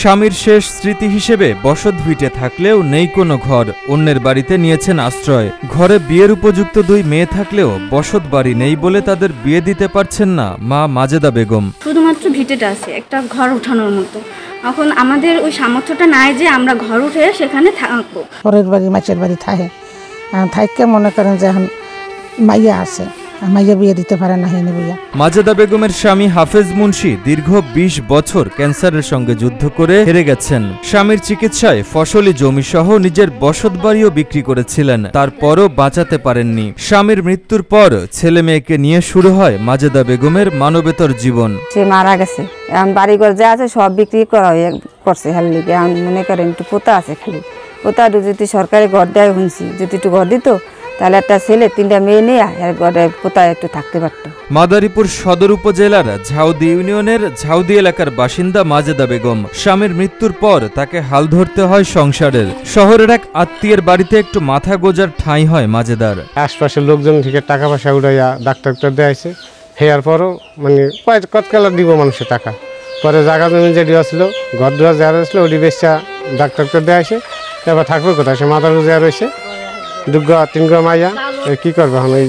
স্বামীর শেষ স্মৃতি হিসেবে বসতভিটে থাকলেও নেই কোনো ঘর, অন্যের বাড়িতে নিয়েছেন আশ্রয়। ঘরে বিয়ের উপযুক্ত 2 মেয়ে থাকলেও বসত বাড়ি নেই বলে তাদের বিয়ে দিতে পারছেন না মা মাজেদা বেগম। শুধুমাত্র ভিটেটা আছে, একটা ঘর উঠানোর মতো। এখন আমাদের ওই সামর্থ্যটা নাই যে আমরা ঘর উঠে সেখানে থাকবো। পরের বাড়ি মাছের বাড়ি থাইকে মনে করেন যে এখন মাইয়া আছে, মাইয়া বিয়ে দিতে পারে না হেনে বিয়া। মাজেদা বেগমের স্বামী হাফেজ মুন্সি দীর্ঘ 20 বছর ক্যান্সারের সঙ্গে যুদ্ধ করে হেরে গেছেন। স্বামীর চিকিৎসায় ফসলি জমি সহ নিজের বসত বাড়িও বিক্রি করেছিলেন, তারপরও বাঁচাতে পারেননি। স্বামীর মৃত্যুর পর ছেলে মেয়েকে নিয়ে শুরু হয় মাজেদা বেগমের মানবেতর জীবন। সে মারা গেছে, এখন বাড়িঘর যা আছে সব বিক্রি করছে। খালি মনে করেন একটু পোতা আছে, খালি পোতা যদি সরকারি ঘর দেয় শুনছি, যদি একটু ঘর দিত তাহলে একটা ছেলে 3টা মেয়ে নিয়ে ঘরে পোতায় একটু থাকতে পারত। মাদারীপুর সদর উপজেলার ঝাউদি ইউনিয়নের ঝাউদি এলাকার বাসিন্দা মাজেদা বেগম। স্বামীর মৃত্যুর পর তাকে হাল ধরতে হয় সংসারের। শহরের এক আত্মীয়ের বাড়িতে একটু মাথা গোজার ঠাঁই হয় মাজেদার। আশপাশের লোকজন থেকে টাকা পয়সা উড়াইয়া ডাক্তার দেয়াইছে, হেয়ার পরও মানে কতকালা দিব মানুষের টাকা। পরে জায়গা জমি যেটি আসছিল, ঘর দুয়ার যারা আসলো ওটি বেচা ডাক্তার দেয়াইছে। এবার থাকবে কোথায়, সে মাথা গোজা রয়েছে 2-3 মাইয়া কি করবে এখন? ওই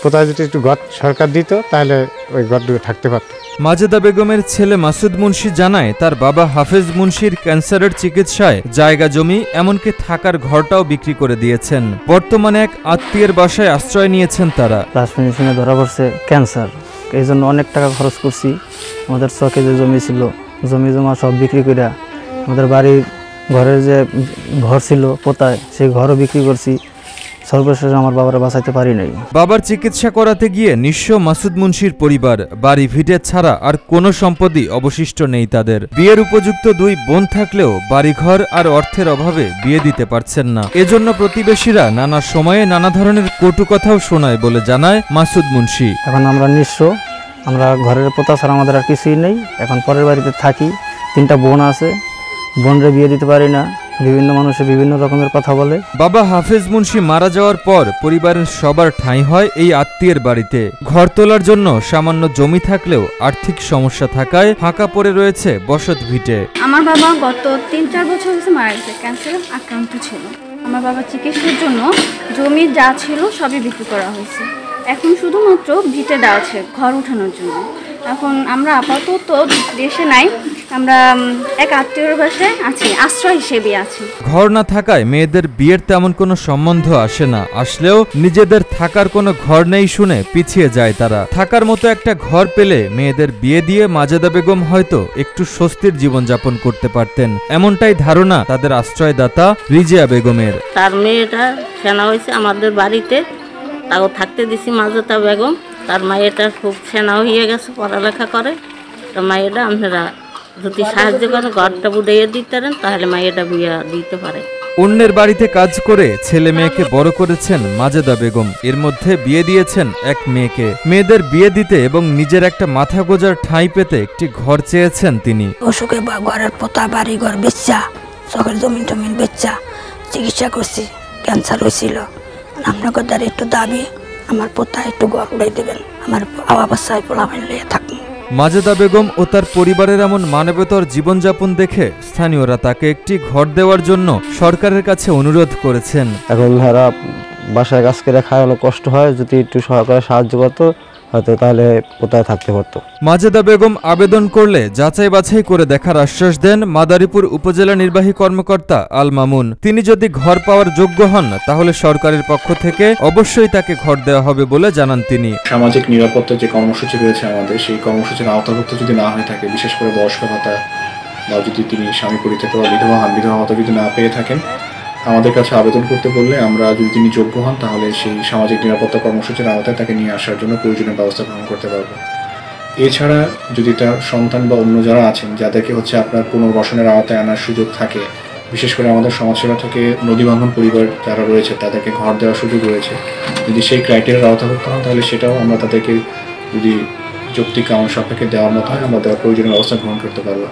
কোথায় যদি একটু ঘর সরকার দিত তাহলে ওই ঘর দুটো থাকতে পারত। মাজেদা বেগমের ছেলে মাসুদ মুন্সি জানায়, তার বাবা হাফেজ মুন্সির ক্যান্সারের চিকিৎসায় জায়গা জমি এমনকি থাকার ঘরটাও বিক্রি করে দিয়েছেন। বর্তমানে এক আত্মীয়ের বাসায় আশ্রয় নিয়েছেন তারা। রাজমিশনে ধরা পড়ছে ক্যান্সার, এই জন্য অনেক টাকা খরচ করছি। আমাদের চকে যে জমি ছিল, জমি জমা সব বিক্রি করে আমাদের বাড়ির ঘরের যে ঘর ছিল পোতায়, সেই ঘরও বিক্রি করছি। সর্বশেষ আমার বাবারা বাঁচাইতে পারি নাই। বাবার চিকিৎসা করাতে গিয়ে নিঃস্ব মাসুদ মুন্সির পরিবার। বাড়ি ভিটে ছাড়া আর কোনো সম্পত্তি অবশিষ্ট নেই তাদের। বিয়ের উপযুক্ত 2 বোন থাকলেও বাড়িঘর আর অর্থের অভাবে বিয়ে দিতে পারছেন না। এজন্য প্রতিবেশীরা নানা সময়ে নানা ধরনের কটু কথাও শোনায় বলে জানায় মাসুদ মুন্সি। এখন আমরা নিঃস্ব, আমরা ঘরের পোতা ছাড়া আমাদের আর কিছুই নেই। এখন পরের বাড়িতে থাকি, 3টা বোন আছে, বোনরে বিয়ে দিতে পারি না। বিভিন্ন মানুষে বিভিন্ন রকমের কথা বলে। বাবা হাফেজ মুন্সি মারা যাওয়ার পর পরিবারের সবার ঠাঁই হয় এই আত্মীয়ের বাড়িতে। ঘর তোলার জন্য সামান্য জমি থাকলেও আর্থিক সমস্যা থাকায় ফাঁকা পড়ে রয়েছে বসত ভিটে। আমার বাবা গত 3-4 বছর হয়েছে মারা গেছে, ক্যান্সারে আক্রান্ত ছিল। আমার বাবার চিকিৎসার জন্য জমি যা ছিল সবই বিক্রি করা হয়েছে। এখন শুধুমাত্র ভিটেটা আছে ঘর উঠানোর জন্য। এখন আমরা আপাতত দেশে নাই, আমরা এক আত্মীয়র বাসায় আছি, আশ্রয় হিসেবে আছি। ঘর না থাকায় মেয়েদের বিয়ের তেমন কোনো সম্বন্ধ আসে না, আসলেও নিজেদের থাকার কোনো ঘর নেই শুনে পিছিয়ে যায় তারা। থাকার মতো একটা ঘর পেলে মেয়েদের বিয়ে দিয়ে মাজেদা বেগম হয়তো একটু স্বস্তির জীবনযাপন করতে পারতেন, এমনটাই ধারণা তাদের আশ্রয়দাতা রিজিয়া বেগমের। তার মেয়েটা সেনা হয়েছে আমাদের বাড়িতে, তাও থাকতে দিছি মাজেদা বেগম। তার মায়েটা খুব সেনা হয়ে গেছে, পড়ালেখা করে। তো মায়েটা আপনারা যদি সাহায্য করেন, ঘরটা বুঝিয়ে দিতে পারেন, তাহলে মায়েটা বিয়ে দিতে পারে। অন্যের বাড়িতে কাজ করে ছেলে মেয়েকে বড় করেছেন মাজেদা বেগম। এর মধ্যে বিয়ে দিয়েছেন এক মেয়েকে। মেয়েদের বিয়ে দিতে এবং নিজের একটা মাথা গোজার ঠাঁই পেতে একটি ঘর চেয়েছেন তিনি। অসুখে ঘরের পোতা বাড়ি ঘর বেচা, চকের জমিন টমিন বেচা চিকিৎসা করছি। ক্যান্সার হয়েছিল, আপনার দ্বারা একটু দাবি আমার পোতা একটু ঘর উড়াই দেবেন, আমার আবাসায় পোলাপান লিয়ে থাকুন। মাজেদা বেগম ও তার পরিবারের এমন মানবেতর জীবনযাপন দেখে স্থানীয়রা তাকে একটি ঘর দেওয়ার জন্য সরকারের কাছে অনুরোধ করেছেন। এখন যারা বাসায় কাজ করে খায় অনেক কষ্ট হয়, যদি একটু সরকারের সাহায্য করতো হয়তো তাহলে কোথায় থাকতে পারতো। মাজেদা বেগম আবেদন করলে যাচাই বাছাই করে দেখার আশ্বাস দেন মাদারীপুর উপজেলা নির্বাহী কর্মকর্তা আল মামুন। তিনি যদি ঘর পাওয়ার যোগ্য হন তাহলে সরকারের পক্ষ থেকে অবশ্যই তাকে ঘর দেওয়া হবে বলে জানান তিনি। সামাজিক নিরাপত্তা যে কর্মসূচি রয়েছে আমাদের, সেই কর্মসূচির আওতাভুক্ত যদি না হয়ে থাকে, বিশেষ করে বয়স্ক ভাতা বা যদি তিনি স্বামী পরিত্যক্ত বা বিধবা হন, বিধবা ভাতা যদি না পেয়ে থাকেন, আমাদের কাছে আবেদন করতে বললে আমরা যদি তিনি যোগ্য হন তাহলে সেই সামাজিক নিরাপত্তা কর্মসূচির আওতায় তাকে নিয়ে আসার জন্য প্রয়োজনীয় ব্যবস্থা গ্রহণ করতে পারবো। এছাড়া যদি তার সন্তান বা অন্য যারা আছেন যাদেরকে আপনার পুনর্বাসনের আওতায় আনার সুযোগ থাকে, বিশেষ করে আমাদের সমাজসেবা থেকে নদীবান্ধন পরিবার যারা রয়েছে তাদেরকে ঘর দেওয়ার সুযোগ রয়েছে। যদি সেই ক্রাইটেরিয়ার আওতাভুক্ত হন তাহলে সেটাও আমরা তাদেরকে যদি যৌক্তিক কারণ সাপেক্ষে দেওয়ার মতো হয় আমরা দেওয়ার প্রয়োজনীয় ব্যবস্থা গ্রহণ করতে পারবো।